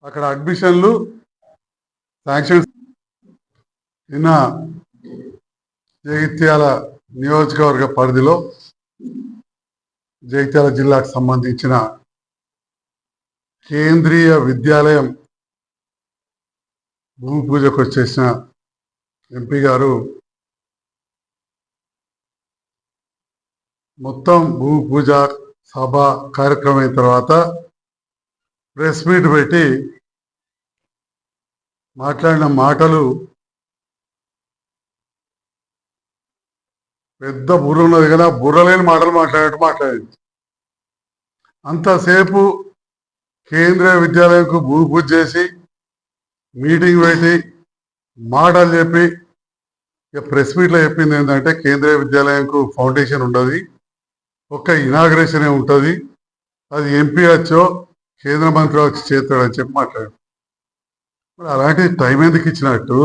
అక్కడ అడ్మిషన్లు శాంక్షన్స్ నిన్న జగిత్యాల నియోజకవర్గ పరిధిలో జగిత్యాల జిల్లాకు సంబంధించిన కేంద్రీయ విద్యాలయం భూమి పూజకు వచ్చేసిన ఎంపీ గారు మొత్తం భూమి పూజ సభ కార్యక్రమం అయిన తర్వాత ప్రెస్ మీట్ పెట్టి మాట్లాడిన మాటలు పెద్ద బుర్ర ఉన్నది కదా, బుర్ర లేని మాటలు మాట్లాడింది. అంతసేపు కేంద్రీయ విద్యాలయంకు భూమి పూజ చేసి మీటింగ్ పెట్టి మాటలు చెప్పి ఇక ప్రెస్ మీట్లో చెప్పింది ఏంటంటే కేంద్రీయ విద్యాలయంకు ఫౌండేషన్ ఉండదు, ఒక్క ఇనాగ్రేషనే ఉంటుంది, అది ఎంపీ వచ్చో కేంద్ర మంత్రి వచ్చి చేస్తాడని చెప్పి మాట్లాడారు. మరి అలాంటి టైం ఎందుకు ఇచ్చినట్టు?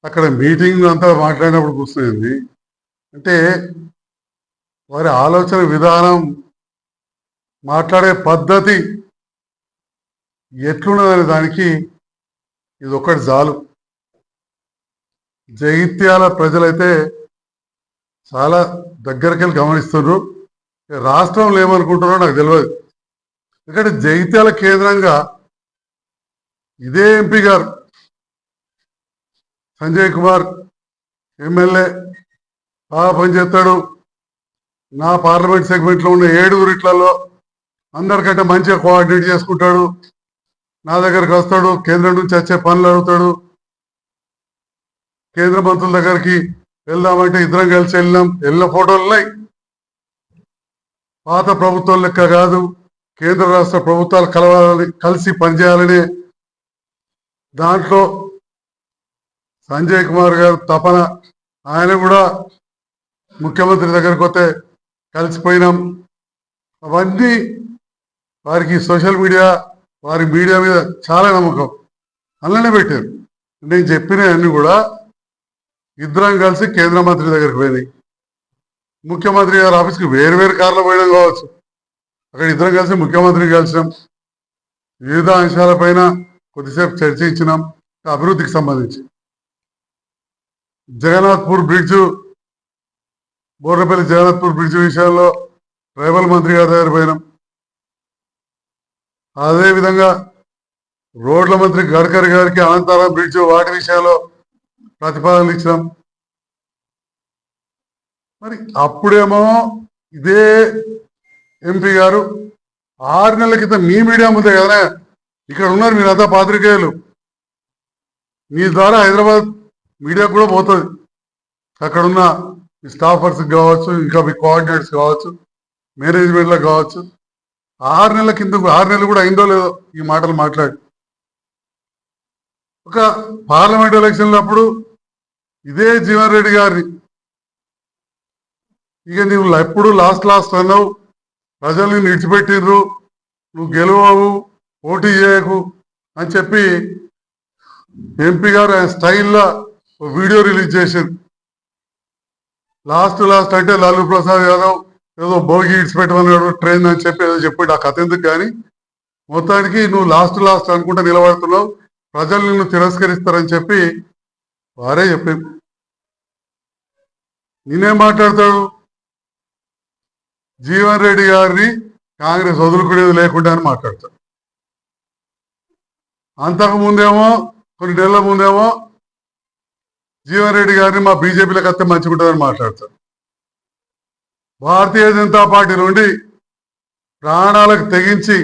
అక్కడ మీటింగ్ అంతా మాట్లాడినప్పుడు కూర్చుంది అంటే వారి ఆలోచన విధానం, మాట్లాడే పద్ధతి ఎట్లున్నదనే దానికి ఇది ఒక్కటి చాలు. జగిత్యాల ప్రజలైతే చాలా దగ్గరికి వెళ్ళి గమనిస్తున్నారు. రాష్ట్రంలో ఏమనుకుంటున్నారో నాకు తెలియదు. ఎందుకంటే జగిత్యాల కేంద్రంగా ఇదే ఎంపీ గారు సంజయ్ కుమార్ ఎమ్మెల్యే బాగా పనిచేస్తాడు. నా పార్లమెంట్ సెగ్మెంట్లో ఉన్న 7 అందరికంటే మంచిగా కోఆర్డినేట్ చేసుకుంటాడు. నా దగ్గరికి వస్తాడు, కేంద్రం నుంచి వచ్చే పనులు అడుగుతాడు. కేంద్ర మంత్రుల దగ్గరికి వెళ్దామంటే ఇద్దరం కలిసి వెళ్ళిన ఫోటోలు ఉన్నాయి. పాత ప్రభుత్వం లెక్క కాదు, కేంద్ర రాష్ట్ర ప్రభుత్వాలు కలవాలని, కలిసి పనిచేయాలని దాంట్లో సంజయ్ కుమార్ గారు తపన. ఆయన కూడా ముఖ్యమంత్రి దగ్గరికి వస్తే కలిసిపోయినాం. అవన్నీ వారికి సోషల్ మీడియా, వారి మీడియా మీద చాలా నమ్మకం, అందులోనే పెట్టారు. నేను చెప్పినవన్నీ కూడా ఇద్దరం కలిసి కేంద్ర మంత్రి దగ్గరికి పోయినాయి. ముఖ్యమంత్రి గారి ఆఫీస్కి వేరు కార్లో పోయినాం కావచ్చు. అక్కడ ఇద్దరం కలిసి ముఖ్యమంత్రిని కలిసినాం. వివిధ అంశాలపైన కొద్దిసేపు చర్చించినాం. అభివృద్ధికి సంబంధించి జగన్నాథ్పూర్ బ్రిడ్జ్, బోర్లపల్లి జగన్నాథ్పూర్ బ్రిడ్జ్ విషయంలో ట్రైబల్ మంత్రి గారి దగ్గర పోయినాం. అదేవిధంగా రోడ్ల మంత్రి గడ్కరీ గారికి అనంతరం బ్రిడ్జ్ వాటి విషయంలో ప్రతిపాదనలు ఇచ్చినాం. మరి అప్పుడేమో ఇదే ఎంపీ గారు 6 నెలల క్రితం మీ మీడియా ముందే కదా, ఇక్కడ ఉన్నారు మీరంతా పాత్రికేయులు, మీ ద్వారా హైదరాబాద్ మీడియా కూడా పోతుంది. అక్కడున్న స్టాఫర్స్ కావచ్చు, ఇంకా మీ కోఆర్డినేటర్స్ కావచ్చు, మేనేజ్మెంట్లో కావచ్చు. 6 నెలల కింద, 6 నెలలు కూడా అయిందో లేదో ఈ మాటలు మాట్లాడి. ఒక పార్లమెంట్ ఎలక్షన్లు అప్పుడు ఇదే జీవన్ రెడ్డి గారిని, ఇక నువ్వు ఎప్పుడు లాస్ట్ అన్నావు, ప్రజల్ని విడిచిపెట్టిర్రు, నువ్వు గెలవవు, పోటీ చేయకు అని చెప్పి ఎంపీ గారు ఆయన స్టైల్లో వీడియో రిలీజ్ చేశారు. లాస్ట్ అంటే లాలూ ప్రసాద్ యాదవ్ ఏదో భోగి ఇడిచిపెట్టమన్నాడు ట్రైన్ అని చెప్పి ఏదో చెప్పాడు. ఆ కథ ఎందుకు కానీ మొత్తానికి నువ్వు లాస్ట్ అనుకుంటా నిలబడుతున్నావు, ప్రజలు నిన్ను తిరస్కరిస్తారని చెప్పి వారే చెప్పారు. నేనేం మాట్లాడతాడు? జీవన్ రెడ్డి గారిని కాంగ్రెస్ వదులుకునేది లేకుండా అని మాట్లాడతాడు. అంతకు ముందేమో, కొన్ని నెలల ముందేమో జీవన్ రెడ్డి గారిని మా బీజేపీలకు వస్తే మంచిగుంటుందని మాట్లాడతారు. భారతీయ జనతా పార్టీ నుండి ప్రాణాలకు తెగించి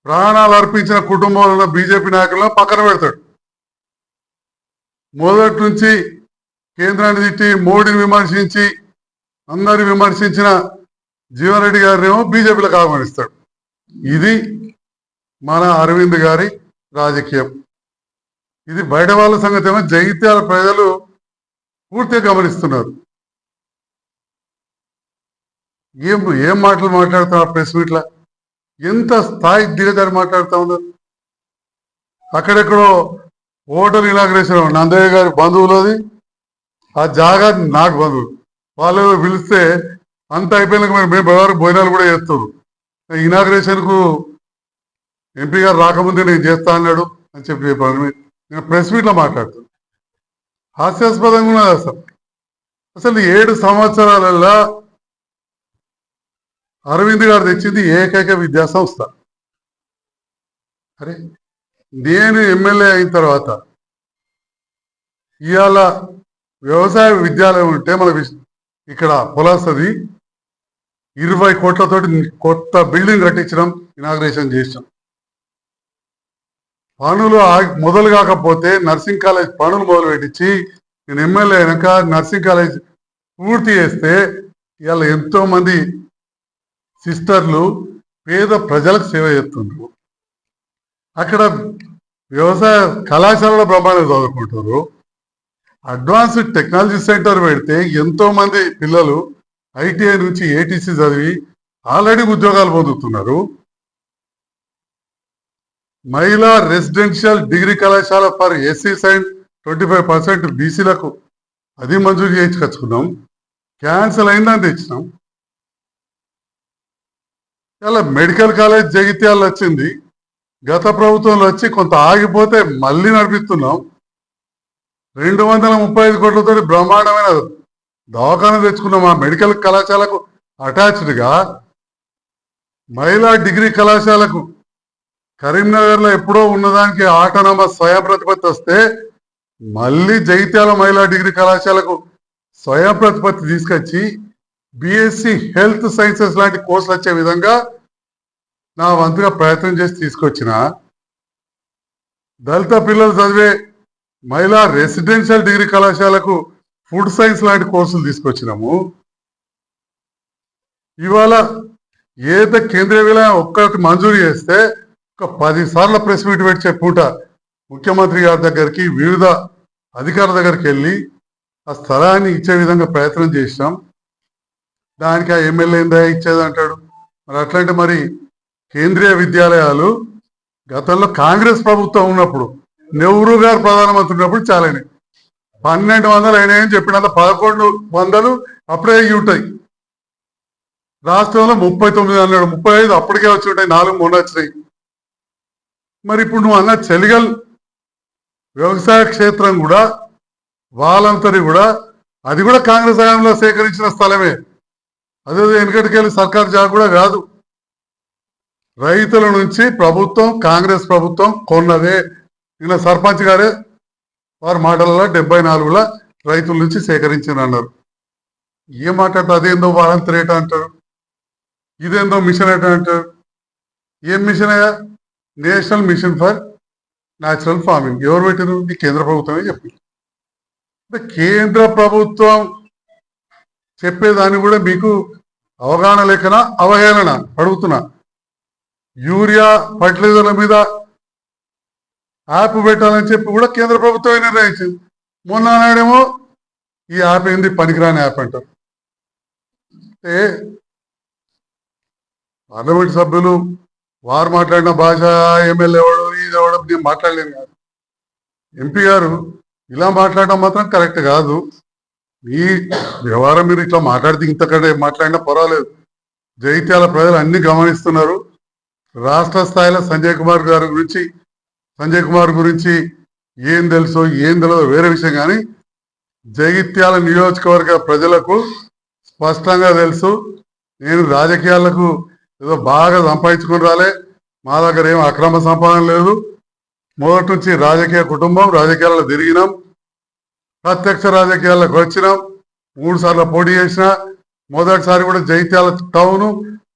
ప్రాణాలు అర్పించిన కుటుంబంలో ఉన్న బీజేపీ నాయకులను పక్కన పెడతాడు. మొదటి నుంచి కేంద్రాన్ని తిట్టి, మోడీని విమర్శించి, అందరిని విమర్శించిన జీవన్ రెడ్డి గారినేమో బీజేపీలకు ఆహ్వానిస్తాడు. ఇది మన అరవింద్ గారి రాజకీయం. ఇది బయట వాళ్ళ సంగతి ఏమో జగిత్యాల ప్రజలు పూర్తిగా గమనిస్తున్నారు. ఏం మాటలు మాట్లాడుతున్నారు ప్రెస్ మీట్లా, ఎంత స్థాయి దిగజారి మాట్లాడుతూ ఉన్నారు. అక్కడెక్కడో హోటల్ ఇనాగ్రేషన్ నందయ్య గారి బంధువులది, ఆ జాగా నాకు బంధువులు, వాళ్ళు పిలిస్తే అంత అయిపోయినాక మేము ఎవరు భోజనాలు కూడా చేస్తారు. ఇనాగ్రేషన్కు ఎంపీ గారు రాకముందే నేను చేస్తా అన్నాడు అని చెప్పి చెప్పాను. నేను ప్రెస్ మీట్లో మాట్లాడుతాను. హాస్యాస్పదంగా ఉన్నది అసలు. అసలు 7 సంవత్సరాలలో అరవింద్ గారు తెచ్చింది ఏకైక విద్యా సంస్థ. అరే, నేను ఎమ్మెల్యే అయిన తర్వాత ఇవాళ వ్యవసాయ విద్యాలయం ఉంటే మన ఇక్కడ పొలాసది 20 కోట్లతోటి కొత్త బిల్డింగ్ కట్టించడం, ఇనాగ్రేషన్ చేసాం. పనులు మొదలు కాకపోతే నర్సింగ్ కాలేజ్ పనులు మొదలు పెట్టించి నేను ఎమ్మెల్యే అయినాక నర్సింగ్ కాలేజ్ పూర్తి చేస్తే ఇవాళ ఎంతో మంది సిస్టర్లు పేద ప్రజలకు సేవ చేస్తున్నారు. అక్కడ వ్యవసాయ కళాశాలలో బ్రహ్మాండం చదువుకుంటారు. అడ్వాన్స్డ్ టెక్నాలజీ సెంటర్ పెడితే ఎంతో మంది పిల్లలు ఐటీఐ నుంచి ఏటీసీ చదివి ఆల్రెడీ ఉద్యోగాలు పొందుతున్నారు. మహిళా రెసిడెన్షియల్ డిగ్రీ కళాశాల ఫర్ ఎస్సీస్ అండ్ 25% బీసీలకు అది మంజూరు చేయించుకొచ్చుకున్నాం. క్యాన్సల్ అయిందని తెచ్చినాం. ఇలా మెడికల్ కాలేజ్ జగిత్యాల వచ్చింది, గత ప్రభుత్వంలో వచ్చి కొంత ఆగిపోతే మళ్ళీ నడిపిస్తున్నాం. 235 కోట్లతో బ్రహ్మాండమైన దవాఖాన తెచ్చుకున్నాం. ఆ మెడికల్ కళాశాలకు అటాచ్డ్గా మహిళా డిగ్రీ కళాశాలకు కరీంనగర్లో ఎప్పుడో ఉన్నదానికి ఆటోనమస్ స్వయం ప్రతిపత్తి వస్తే మళ్ళీ జగిత్యాల మహిళా డిగ్రీ కళాశాలకు స్వయం ప్రతిపత్తి తీసుకొచ్చి బిఎస్సి హెల్త్ సైన్సెస్ లాంటి కోర్సులు వచ్చే విధంగా నా వంతుగా ప్రయత్నం చేసి తీసుకొచ్చిన. దళిత పిల్లలు చదివే మహిళా రెసిడెన్షియల్ డిగ్రీ కళాశాలకు ఫుడ్ సైన్స్ లాంటి కోర్సులు తీసుకొచ్చినాము. ఇవాళ ఏదైతే కేంద్రీయ విలయం ఒక్కటి మంజూరు చేస్తే ఒక 10 సార్లు ప్రెస్ మీట్ పెట్టి చెప్పుకుంటా ముఖ్యమంత్రి గారి దగ్గరికి, వివిధ అధికారుల దగ్గరికి వెళ్ళి ఆ స్థలాన్ని ఇచ్చే విధంగా ప్రయత్నం చేసినాం. దానికి ఆ ఎమ్మెల్యే ఏందా ఇచ్చేది అంటాడు. మరి అట్లాంటి మరి కేంద్రీయ విద్యాలయాలు గతంలో కాంగ్రెస్ ప్రభుత్వం ఉన్నప్పుడు నెహ్రూ గారు ప్రధానమంత్రి ఉన్నప్పుడు చాలని 1200 అయినాయని చెప్పినంత 1100 అప్పుడే అయ్యి ఉంటాయి. రాష్ట్రంలో 39 అన్నాడు, 35 అప్పటికే వచ్చి ఉంటాయి, 4 మొన్న వచ్చినాయి. మరి ఇప్పుడు నువ్వు అన్న చెలిగల్ వ్యవసాయ క్షేత్రం కూడా వాళ్ళంతరి కూడా అది కూడా కాంగ్రెస్ హయాంలో సేకరించిన స్థలమే. అదే వెనుకటికెళ్ళి సర్కార్ జాగా కూడా కాదు, రైతుల నుంచి ప్రభుత్వం, కాంగ్రెస్ ప్రభుత్వం కొన్నదే. నిన్న సర్పంచ్ గారే వారి మాటలలో 74లో రైతుల నుంచి సేకరించిన అన్నారు. ఏం మాట్లాడతారు? అదేందో వారంతరి రేట అంటారు, ఇదేందో మిషన్ ఏట అంటారు. ఏం మిషన్ అయ్యా? National mission for natural farming. ఎవరు పెట్టిన? కేంద్ర ప్రభుత్వమే చెప్పింది. కేంద్ర ప్రభుత్వం చెప్పేదాన్ని కూడా మీకు అవగాహన లేకనా అవహేళన అడుగుతున్నా. యూరియా ఫర్టిలైజర్ల మీద యాప్ పెట్టాలని చెప్పి కూడా కేంద్ర ప్రభుత్వమే నిర్ణయించింది. మొన్న నాడేమో ఈ యాప్ ఏంది పనికిరాని యాప్ అంటారు. అంటే పార్లమెంట్ సభ్యులు వారు మాట్లాడిన భాష, ఎమ్మెల్యే ఎవడు ఇది ఎవడు నేను మాట్లాడలేను కాదు. ఎంపీ గారు ఇలా మాట్లాడడం మాత్రం కరెక్ట్ కాదు. ఈ వ్యవహారం మీరు ఇట్లా మాట్లాడితే ఇంతకంటే మాట్లాడినా పర్వాలేదు. జగిత్యాల ప్రజలు అన్ని గమనిస్తున్నారు. రాష్ట్ర స్థాయిలో సంజయ్ కుమార్ గురించి ఏం తెలుసో ఏం తెలియదో వేరే విషయం, కానీ జగిత్యాల నియోజకవర్గ ప్రజలకు స్పష్టంగా తెలుసు. నేను రాజకీయాలకు ఏదో బాగా సంపాదించుకుని రాలే, మా దగ్గర ఏం అక్రమ సంపాదన లేదు. మొదటి నుంచి రాజకీయ కుటుంబం, రాజకీయాల్లో తిరిగినాం, ప్రత్యక్ష రాజకీయాలకు వచ్చినాం. 3 సార్లు పోటీ చేసిన. మొదటిసారి కూడా జగిత్యాల టౌను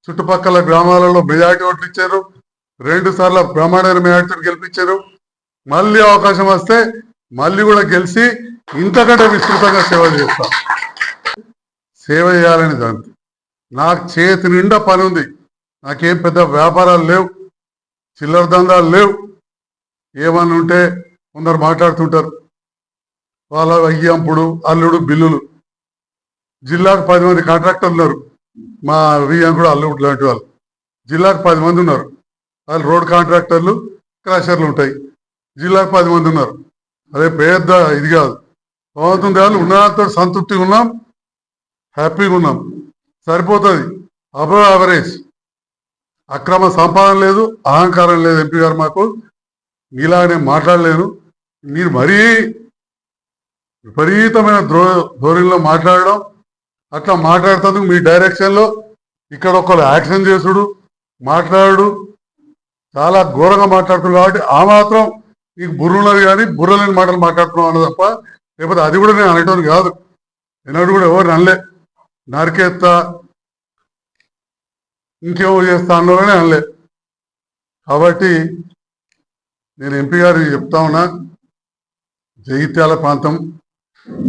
చుట్టుపక్కల గ్రామాలలో మెజార్టీ ఓట్లు ఇచ్చారు. 2 సార్లు బ్రహ్మాండమైన మెజార్టీతో గెలిపించారు. మళ్ళీ అవకాశం వస్తే మళ్ళీ కూడా గెలిచి ఇంతకంటే విస్తృతంగా సేవ చేస్తాం. సేవ చేయాలని దాంతో నాకు చేతి నిండా పని ఉంది. నాకేం పెద్ద వ్యాపారాలు లేవు, చిల్లర దందాలు లేవు. ఏమన్నా ఉంటే కొందరు మాట్లాడుతుంటారు, వాళ్ళ అయ్యంపుడు అల్లుడు బిల్లులు. జిల్లాకు 10 మంది కాంట్రాక్టర్లు ఉన్నారు. మా వియ్యం కూడా అల్లుడు లాంటి వాళ్ళు. జిల్లాకు 10 మంది ఉన్నారు. వాళ్ళు రోడ్ కాంట్రాక్టర్లు, క్రాషర్లు ఉంటాయి. జిల్లాకు 10 మంది ఉన్నారు. అదే పెద్ద ఇది కాదు. బాగుంటుంది. వాళ్ళు ఉన్నదాంతో సంతృప్తిగా ఉన్నాం, హ్యాపీగా ఉన్నాం, సరిపోతుంది. Above average. అక్రమ సంపాదన లేదు, అహంకారం లేదు. ఎంపీ గారు మాకు మీలానే మాట్లాడలేను. మీరు మరీ విపరీతమైన ధోరణిలో మాట్లాడడం, అట్లా మాట్లాడుతందుకు మీ డైరెక్షన్లో ఇక్కడ ఒకరు యాక్షన్ చేసుడు, మాట్లాడు చాలా ఘోరంగా మాట్లాడుతున్నాడు. కాబట్టి ఆ మాత్రం నీకు బుర్ర ఉన్నది కానీ బుర్ర లేని మాటలు మాట్లాడుతున్నావు అన్న తప్ప, లేకపోతే అది కూడా నేను అనేటోని కాదు. ఎన్నడూ కూడా ఎవరు అనలే. నరికేస్తా, ఇంకేమో చేస్తా అన్నోనే అనలే. కాబట్టి నేను ఎంపీ గారికి చెప్తా ఉన్నా, జగిత్యాల ప్రాంతం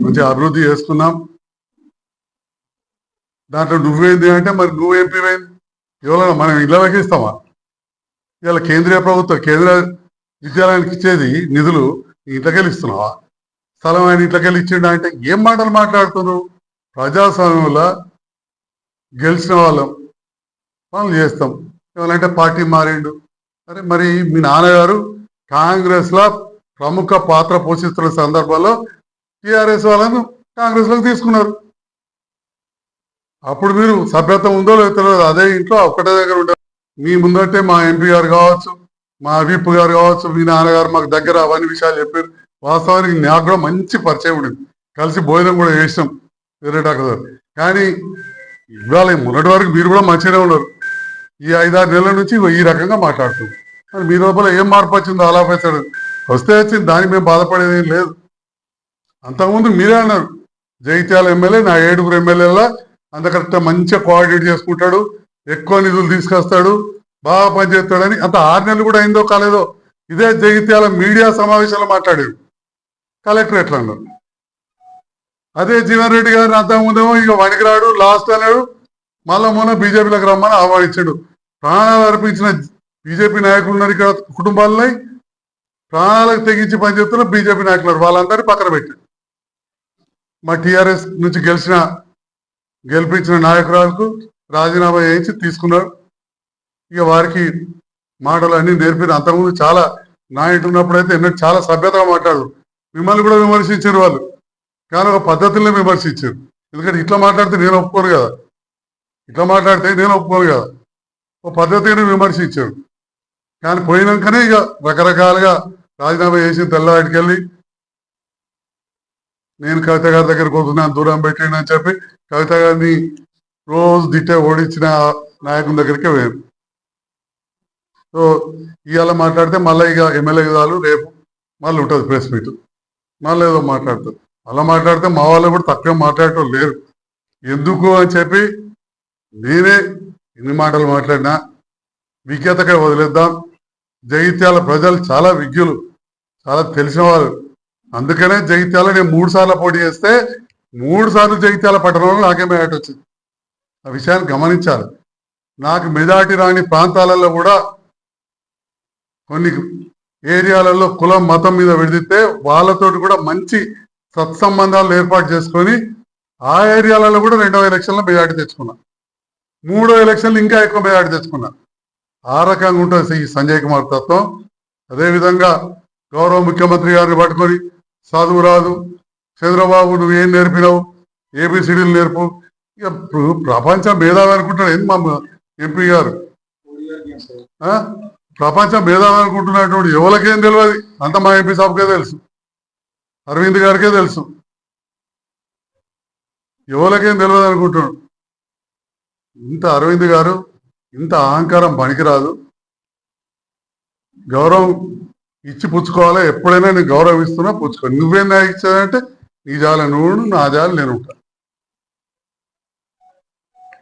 మంచి అభివృద్ధి చేసుకున్నాం. దాంట్లో నువ్వేంది అంటే, మరి నువ్వు ఎంపీ అయింది ఎవరైనా మనం ఇళ్ళకి ఇస్తామా? ఇవాళ కేంద్రీయ ప్రభుత్వం కేంద్ర విద్యాలయానికి ఇచ్చేది నిధులు ఇంట్లోకెళ్ళి ఇస్తున్నావా? స్థలం ఆయన ఇంట్లోకెళ్ళి ఇచ్చిండా అంటే ఏం మాటలు మాట్లాడుతున్నావు? ప్రజాస్వామ్యంలో గెలిచిన వాళ్ళం పనులు చేస్తాం. ఏమంటే పార్టీ మారిండు. అరే మరి మీ నాన్నగారు కాంగ్రెస్ లో ప్రముఖ పాత్ర పోషిస్తున్న సందర్భంలో టిఆర్ఎస్ వాళ్ళను కాంగ్రెస్ లోకి తీసుకున్నారు. అప్పుడు మీరు సభ్యత్వం ఉందో లేదో తెలియదు. అదే ఇంట్లో ఒక్కటే దగ్గర ఉంటారు. మీ ముందంటే మా ఎంపీ గారు కావచ్చు, మా విప్ గారు కావచ్చు, మీ నాన్నగారు మాకు దగ్గర అవన్నీ విషయాలు చెప్పారు. వాస్తవానికి నాకు కూడా మంచి పరిచయం ఉండేది. కలిసి భోజనం కూడా చేసినాం వేరే డాక్టర్. కానీ ఇవాళ మొన్నటి వరకు మీరు కూడా మంచిగానే ఉన్నారు. ఈ 5-6 నెలల నుంచి ఈ రకంగా మాట్లాడుతుంది. మీ లోపల ఏం మార్పు వచ్చిందో ఆలోచించాడు. వస్తే వచ్చింది, దానికి మేము బాధపడేది ఏం లేదు. అంతకుముందు మీరే అన్నారు జగిత్యాల ఎమ్మెల్యే నా 7 ఎమ్మెల్యేల అంత కరెక్ట్గా మంచిగా కోఆర్డినేట్ చేసుకుంటాడు, ఎక్కువ నిధులు తీసుకొస్తాడు, బాగా పనిచేస్తాడని. అంత 6 నెలలు కూడా అయిందో కాలేదో ఇదే జగిత్యాల మీడియా సమావేశంలో మాట్లాడారు కలెక్టరేట్లో అన్నారు. అదే జీవన్ రెడ్డి గారిని అంతకుముందేమో ఇక వణికిరాడు లాస్ట్ అన్నాడు. మళ్ళా మొన్న బీజేపీలోకి రమ్మని ఆహ్వానించాడు. ప్రాణాలు అర్పించిన బీజేపీ నాయకులు ఉన్నారు ఇక్కడ, కుటుంబాలని ప్రాణాలకు తెగించి పనిచేస్తున్న బీజేపీ నాయకులు వాళ్ళందరినీ పక్కన పెట్టాడు. మా టీఆర్ఎస్ నుంచి గెలిపించిన నాయకురాలకు రాజీనామా చేయించి తీసుకున్నాడు. ఇక వారికి మాటలు అన్ని నేర్పిన. అంతకుముందు చాలా నా ఇంటి ఉన్నప్పుడైతే ఎన్నో చాలా సభ్యతగా మాట్లాడు. మిమ్మల్ని కూడా విమర్శించారు వాళ్ళు, కానీ ఒక పద్ధతుల్లో విమర్శించారు. ఎందుకంటే ఇట్లా మాట్లాడితే నేను ఒప్పుకోను కదా, ఒక పద్ధతిని విమర్శించాడు. కానీ పోయినాకనే ఇక రకరకాలుగా రాజీనామా చేసి తెల్లవాడికి వెళ్ళి నేను కవిత గారి దగ్గరికి పోతున్నాను, దూరం పెట్టండి అని చెప్పి కవిత గారిని రోజు దిట్టే ఓడించిన నాయకుని దగ్గరికి పోయాను. సో ఇవాళ మాట్లాడితే మళ్ళీ ఇక ఎమ్మెల్యే విధాలు రేపు మళ్ళీ ఉంటుంది ప్రెస్ మీట్, మళ్ళీ ఏదో మాట్లాడతారు. అలా మాట్లాడితే మా వాళ్ళు కూడా తక్కువ మాట్లాడటం లేరు. ఎందుకు అని చెప్పి నేనే ఎన్ని మాటలు మాట్లాడినా విజ్ఞతగా వదిలేద్దాం. జగిత్యాల ప్రజలు చాలా విజ్ఞులు, చాలా తెలిసిన వారు. అందుకనే జగిత్యాల నేను 3 సార్లు పోటీ చేస్తే 3 సార్లు జగిత్యాల పట్టణంలో నాకే మెజార్టీ వచ్చింది. ఆ విషయాన్ని గమనించాలి. నాకు మెజార్టీ రాని ప్రాంతాలలో కూడా కొన్ని ఏరియాలలో కులం మతం మీద విడిదితే వాళ్ళతోటి కూడా మంచి సత్సంబంధాలు ఏర్పాటు చేసుకొని ఆ ఏరియాలలో కూడా 2వ ఎలక్షన్లో మెజార్టీ తెచ్చుకున్నా, 3వ ఎలక్షన్లు ఇంకా ఎక్కువ మెజార్టీ తెచ్చుకున్నా. ఆ రకంగా ఉంటుంది ఈ సంజయ్ కుమార్ తత్వం. అదేవిధంగా గౌరవ ముఖ్యమంత్రి గారిని పట్టుకొని చదువు రాదు చంద్రబాబు నువ్వేం నేర్పినావు, ఏబిసిడీలు నేర్పు. ఇక ప్రపంచం మేధావి అనుకుంటాడు ఏంది మా ఎంపీ గారు? ప్రపంచం మేధావి అనుకుంటున్నటువంటి ఎవరికేం తెలియదు, అంత మా ఎంపీ సాబ్కే తెలుసు, అరవింద్ గారికే తెలుసు. ఎవరికేం తెలియదు అనుకుంటున్నాడు. ఇంత అరవింద్ గారు ఇంత అహంకారం పనికిరాదు. గౌరవం ఇచ్చి పుచ్చుకోవాలి. ఎప్పుడైనా నేను గౌరవిస్తున్నా పుచ్చుకో. నువ్వేం నాకు ఇచ్చాదంటే నీ జాల నువ్వు, నా జాల నేను ఉంటా.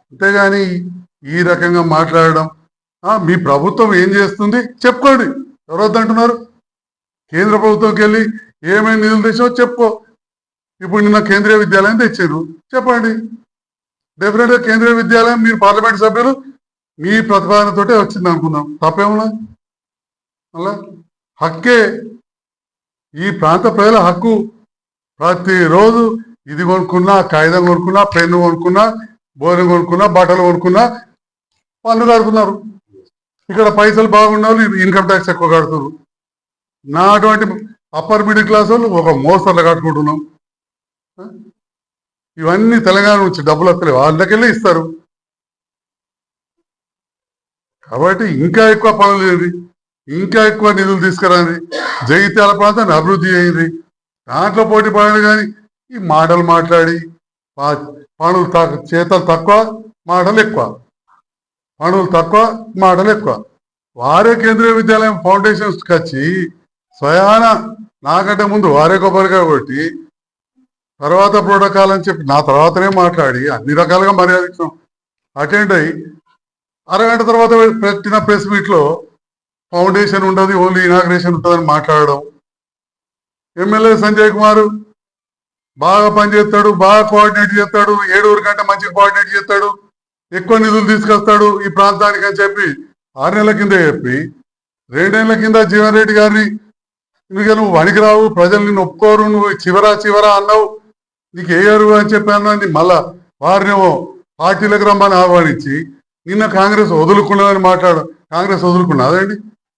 అంతేగాని ఈ రకంగా మాట్లాడడం. మీ ప్రభుత్వం ఏం చేస్తుంది చెప్పుకోండి. ఎవరొద్దంటున్నారు? కేంద్ర ప్రభుత్వంకి వెళ్ళి ఏమేమి నిధులు తెచ్చావో చెప్పుకో. ఇప్పుడు నిన్న కేంద్రీయ విద్యాలయం తెచ్చారు, చెప్పండి. డెఫినెట్గా కేంద్రీయ విద్యాలయం మీరు పార్లమెంట్ సభ్యులు మీ ప్రతిపాదనతోటే వచ్చింది అనుకుందాం, తప్పేమన్నా? అలా హక్కే, ఈ ప్రాంత ప్రజల హక్కు. ప్రతిరోజు ఇది కొనుక్కున్నా, కాగితం కొనుక్కున్నా, పెన్ను కొనుక్కున్నా, భోజనం కొనుక్కున్నా, బట్టలు కొనుక్కున్నా పన్ను కడుతున్నారు. ఇక్కడ పైసలు బాగున్న వాళ్ళు ఇన్కమ్ ట్యాక్స్ ఎక్కువ కడుతున్నారు. నా అటువంటి అప్పర్ మిడిల్ క్లాస్ వాళ్ళు ఒక మోస్తరులో కట్టుకుంటున్నాం. ఇవన్నీ తెలంగాణ నుంచి డబ్బులు వస్తలేవు, అందుకెళ్ళి ఇస్తారు. కాబట్టి ఇంకా ఎక్కువ పనులు చేయండి, ఇంకా ఎక్కువ నిధులు తీసుకురండి, జగిత్యాల ప్రాంతాన్ని అభివృద్ధి చేయండి. దాంట్లో పోటీ పడాలి. కానీ ఈ మాటలు మాట్లాడి పనులు చేతలు తక్కువ, మాటలు ఎక్కువ. పనులు తక్కువ, మాటలు ఎక్కువ. వారే కేంద్రీయ విద్యాలయం ఫౌండేషన్స్కి వచ్చి స్వయాన నాకంటే ముందు వారే కొబ్బరిగా కొట్టి తర్వాత ప్రోటోకాల్ అని చెప్పి నా తర్వాతనే మాట్లాడి అన్ని రకాలుగా మర్యాద అటెండ్ అయ్యి అరగంట తర్వాత పెట్టిన ప్రెస్ మీట్ లో ఫౌండేషన్ ఉండదు, ఓన్లీ ఇనాగ్రేషన్ ఉంటుందని మాట్లాడడం. ఎమ్మెల్యే సంజయ్ కుమార్ బాగా పనిచేస్తాడు, బాగా కోఆర్డినేట్ చేస్తాడు, 7 కంటే మంచిగా కోఆర్డినేట్ చేస్తాడు, ఎక్కువ నిధులు తీసుకొస్తాడు ఈ ప్రాంతానికి అని చెప్పి 6 నెలల కింద చెప్పి 2 నెలల కింద జీవన్ రెడ్డి గారిని నువ్వు వణికిరావు, ప్రజలు నిన్ను ఒప్పుకోరు, నువ్వు చివరా అన్నావు, నీకు వేయరు అని చెప్పాను. మళ్ళా వారినేమో పార్టీలకు రమ్మని ఆహ్వానించి నిన్న కాంగ్రెస్ వదులుకున్నదని మాట్లాడు. కాంగ్రెస్ వదులుకున్నదండి.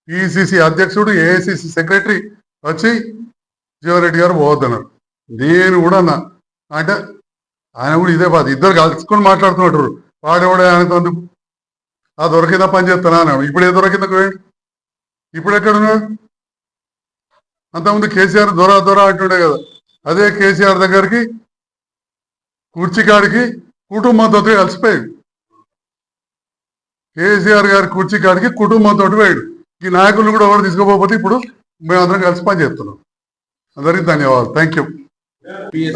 పిసిసి అధ్యక్షుడు, ఏఐసిసి సెక్రటరీ వచ్చి జీవన్ రెడ్డి గారు పోవద్దన్నారు. నేను కూడా అన్నా, అంటే ఆయన కూడా ఇదే బాధ, ఇద్దరు కలుసుకొని మాట్లాడుతున్నట్టు. వాడేవాడే ఆయనతో ఆ దొరికిందా పని చేస్తానా అన్నాడు. ఇప్పుడు ఏ దొరికిందా వేయండి, ఇప్పుడు ఎక్కడున్నాడు? అంతకుముందు కేసీఆర్ దొర అంటుండే కదా, అదే కేసీఆర్ దగ్గరికి కుర్చీకాడికి కుటుంబంతో కలిసిపోయాడు. కేసీఆర్ గారి కుర్చీకాడికి కుటుంబంతో పోయాడు. ఈ నాయకులు కూడా ఎవరు తీసుకోకపోతే ఇప్పుడు మేమందరం కలిసి పని చేస్తున్నాం. అందరికీ ధన్యవాదాలు, థ్యాంక్ యూ.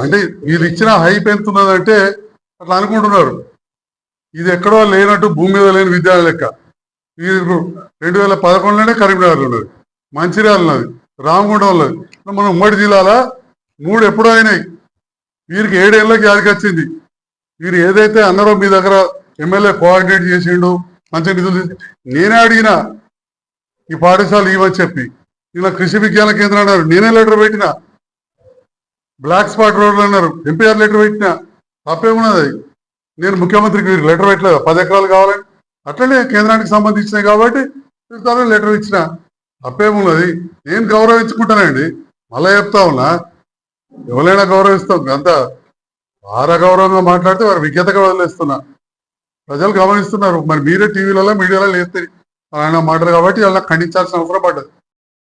అంటే వీళ్ళు ఇచ్చిన హైప్ ఎంత ఉన్నదంటే అట్లా అనుకుంటున్నారు, ఇది ఎక్కడో లేనట్టు భూమి మీద లేని విద్యాలయం లెక్క. వీరు 2011లోనే కరీంనగర్లో ఉన్నది, మంచిర్యాల ఉన్నది, రామగుండం ఉన్నది. మన ఉమ్మడి జిల్లాల 3 ఎప్పుడో అయినాయి. వీరికి 7 ఏళ్ళకి యాదికొచ్చింది. వీరు ఏదైతే అన్నారో మీ దగ్గర ఎమ్మెల్యే కోఆర్డినేట్ చేసిండు, మంచి నిధులు నేనే అడిగినా ఈ పాఠశాల ఇవని చెప్పి. ఇలా కృషి విజ్ఞాన కేంద్రం అన్నారు, నేనే లెటర్ పెట్టిన. బ్లాక్ స్పాట్ రోడ్లు అన్నారు, ఎంపీఆర్ లెటర్ పెట్టిన. తప్పేమున్నది? నేను ముఖ్యమంత్రికి వీరికి లెటర్ పెట్టలేదు 10 ఎకరాలు కావాలని. అట్లనే కేంద్రానికి సంబంధించినవి కాబట్టి లెటర్ ఇచ్చిన. తప్పేమున్నది? నేను గౌరవించుకుంటానండి. మళ్ళా చెప్తా ఉన్నా, ఎవరైనా గౌరవిస్తాం. అంత వార గౌరవంగా మాట్లాడితే వారు విజ్ఞతగా వదిలేస్తున్నా. ప్రజలు గమనిస్తున్నారు. మరి మీరే టీవీలలో మీడియాలో లేస్తే ఆయన మాటలు కాబట్టి అలా ఖండించాల్సిన అవసరం పడ్డది.